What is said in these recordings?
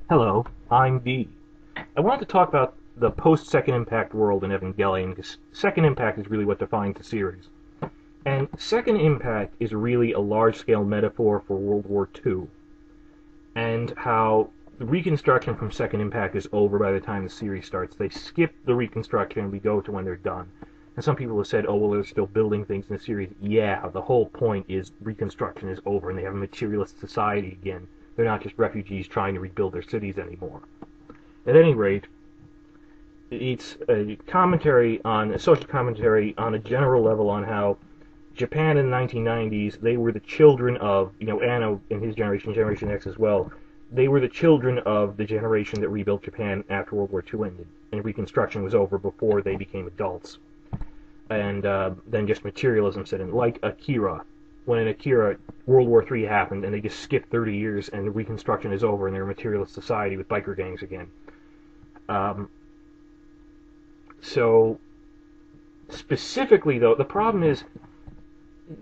Hello, I'm V. I wanted to talk about the post-Second Impact world in Evangelion, because Second Impact is really what defines the series. And Second Impact is really a large-scale metaphor for World War II, and how the reconstruction from Second Impact is over by the time the series starts. They skip the reconstruction and we go to when they're done. And some people have said, oh, well, they're still building things in the series. Yeah, the whole point is reconstruction is over and they have a materialist society again. They're not just refugees trying to rebuild their cities anymore. At any rate, it's a social commentary on a general level on how Japan in the 1990s, they were the children of, Anno and his generation, Generation X as well, they were the children of the generation that rebuilt Japan after World War II ended, and Reconstruction was over before they became adults. And then just materialism set in, like Akira. When in Akira, World War III happened, and they just skipped 30 years, and the Reconstruction is over, and they're a materialist society with biker gangs again. So, specifically, though, the problem is,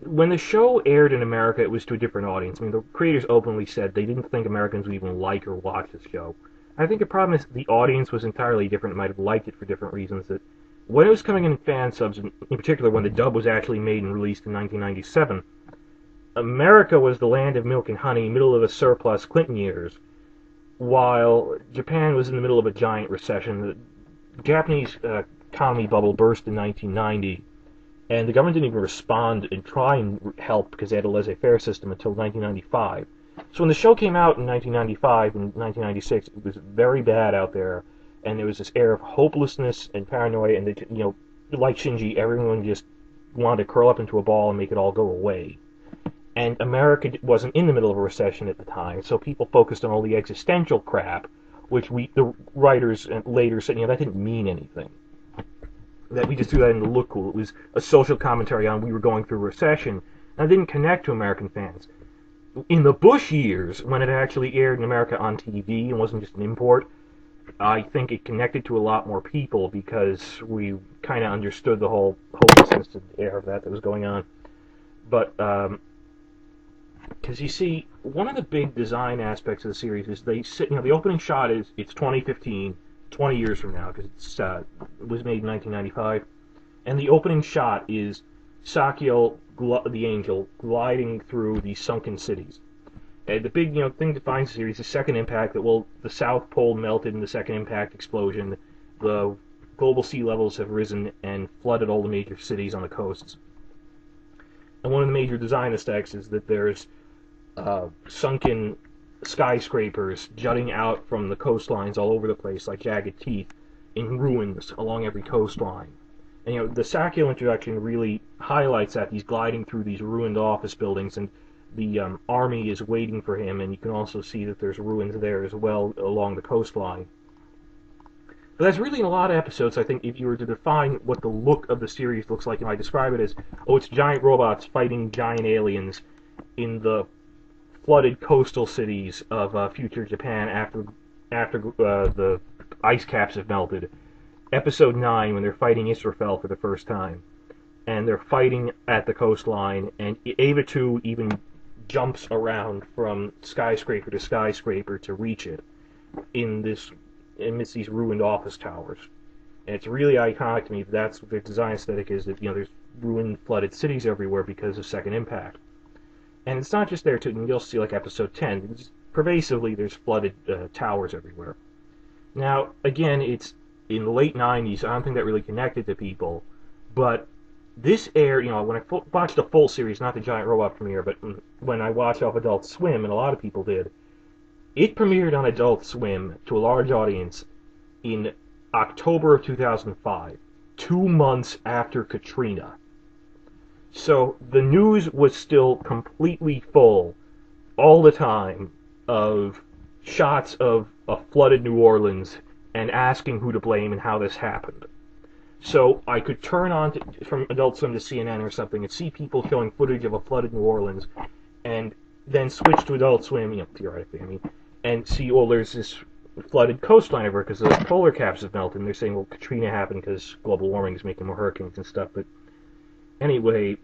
when the show aired in America, it was to a different audience. I mean, the creators openly said they didn't think Americans would even like or watch the show. I think the problem is the audience was entirely different. It might have liked it for different reasons. That when it was coming in fan subs, in particular when the dub was actually made and released in 1997, America was the land of milk and honey, middle of a surplus Clinton years, while Japan was in the middle of a giant recession. The Japanese economy bubble burst in 1990, and the government didn't even respond and try and help because they had a laissez-faire system until 1995. So when the show came out in 1995 and 1996, it was very bad out there, and there was this air of hopelessness and paranoia, and like Shinji, everyone just wanted to curl up into a ball and make it all go away. And America wasn't in the middle of a recession at the time, so people focused on all the existential crap, which the writers later said, that didn't mean anything. That we just threw that in to look cool. It was a social commentary on we were going through a recession, and it didn't connect to American fans. In the Bush years, when it actually aired in America on TV and wasn't just an import, I think it connected to a lot more people because we kind of understood the whole hopelessness and air of that was going on. But, because you see, one of the big design aspects of the series is the opening shot is, it's 2015, 20 years from now, because it was made in 1995, and the opening shot is Sakiel, the angel, gliding through these sunken cities. And the big thing that defines the series is Second Impact, that, the South Pole melted in the Second Impact explosion, the global sea levels have risen and flooded all the major cities on the coasts. And one of the major design aesthetics is that there's sunken skyscrapers jutting out from the coastlines all over the place like jagged teeth in ruins along every coastline. And the Sakiel introduction really highlights that. He's gliding through these ruined office buildings, and the army is waiting for him, and you can also see that there's ruins there as well along the coastline. But that's really in a lot of episodes. I think if you were to define what the look of the series looks like, you might describe it as, it's giant robots fighting giant aliens in the flooded coastal cities of future Japan after the ice caps have melted. Episode 9, when they're fighting Israfel for the first time. And they're fighting at the coastline, and Eva 2 even jumps around from skyscraper to skyscraper to reach it amidst these ruined office towers. And it's really iconic to me. That's what their design aesthetic is, that there's ruined, flooded cities everywhere because of Second Impact. And it's not just there, too. You'll see, like, Episode 10. Pervasively, there's flooded towers everywhere. Now, again, it's in the late 90s. I don't think that really connected to people. But this aired, when I watched the full series, not the Giant Robot premiere, but when I watched off Adult Swim, and a lot of people did, it premiered on Adult Swim to a large audience in October of 2005, 2 months after Katrina. So the news was still completely full all the time of shots of a flooded New Orleans and asking who to blame and how this happened. So I could turn on from Adult Swim to CNN or something and see people showing footage of a flooded New Orleans, and then switch to Adult Swim, theoretically, and see, there's this flooded coastline over because the polar caps have melted, and they're saying, Katrina happened because global warming is making more hurricanes and stuff, but anyway,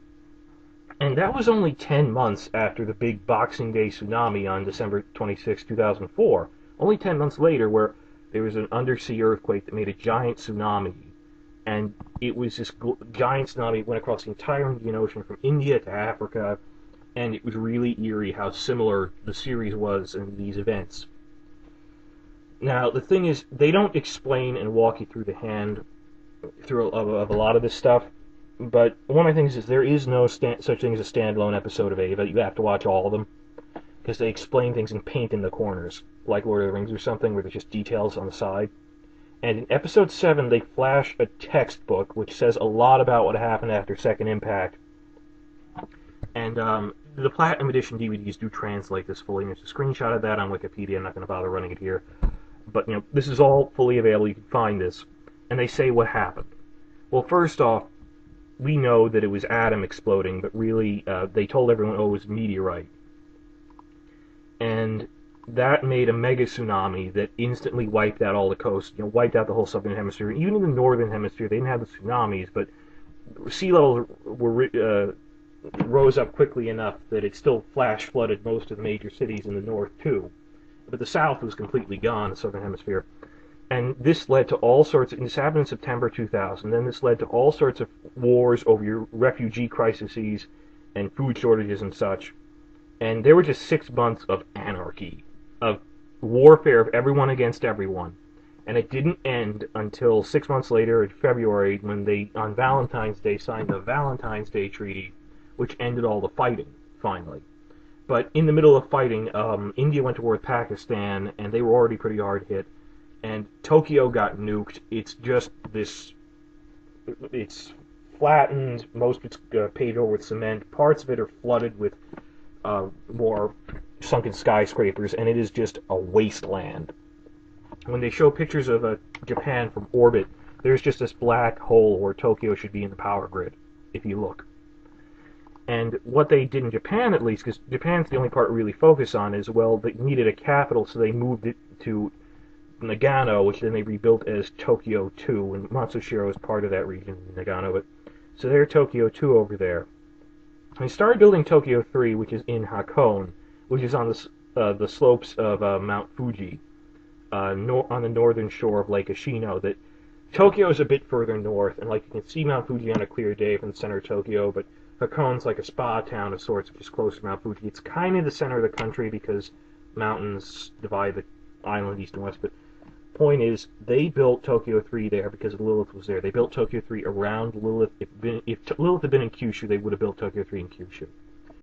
and that was only 10 months after the big Boxing Day tsunami on December 26, 2004, Only 10 months later, where there was an undersea earthquake that made a giant tsunami, and it was this giant tsunami that went across the entire Indian Ocean from India to Africa, and it was really eerie how similar the series was in these events. Now, the thing is, they don't explain and walk you through of a lot of this stuff, but one of the things is there is no such thing as a standalone episode of Eva. You have to watch all of them, because they explain things and paint in the corners, like Lord of the Rings or something, where there's just details on the side. And in episode 7, they flash a textbook which says a lot about what happened after Second Impact. And the Platinum Edition DVDs do translate this fully. There's a screenshot of that on Wikipedia. I'm not going to bother running it here. But, this is all fully available. You can find this. And they say what happened. Well, first off, we know that it was Atom exploding, but really, they told everyone, it was a meteorite. And that made a mega tsunami that instantly wiped out all the coast, wiped out the whole southern hemisphere. Even in the northern hemisphere, they didn't have the tsunamis, but sea levels rose up quickly enough that it still flash flooded most of the major cities in the north too. But the south was completely gone, the southern hemisphere. And this led to all sorts this happened in September 2000, then this led to all sorts of wars over your refugee crises and food shortages and such. And there were just 6 months of anarchy, of warfare of everyone against everyone. And it didn't end until 6 months later in February, when they, on Valentine's Day, signed the Valentine's Day Treaty, which ended all the fighting, finally. But in the middle of fighting, India went to war with Pakistan, and they were already pretty hard hit. And Tokyo got nuked. It's just this... It's flattened. Most of it's paved over with cement. Parts of it are flooded with more sunken skyscrapers, and it is just a wasteland. When they show pictures of Japan from orbit, there's just this black hole where Tokyo should be in the power grid, if you look. And what they did in Japan, at least, because Japan's the only part we really focus on, is, well, they needed a capital, so they moved it to Nagano, which then they rebuilt as Tokyo 2, and Matsushiro is part of that region, Nagano. But so they're Tokyo 2 over there. And they started building Tokyo 3, which is in Hakone, which is on the slopes of Mount Fuji, on the northern shore of Lake Ashino. That Tokyo is a bit further north, and like you can see Mount Fuji on a clear day from the center of Tokyo, but Hakone's like a spa town of sorts, which is close to Mount Fuji. It's kind of the center of the country because mountains divide the island east and west, but point is, they built Tokyo 3 there because Lilith was there. They built Tokyo 3 around Lilith. If Lilith had been in Kyushu, they would have built Tokyo 3 in Kyushu.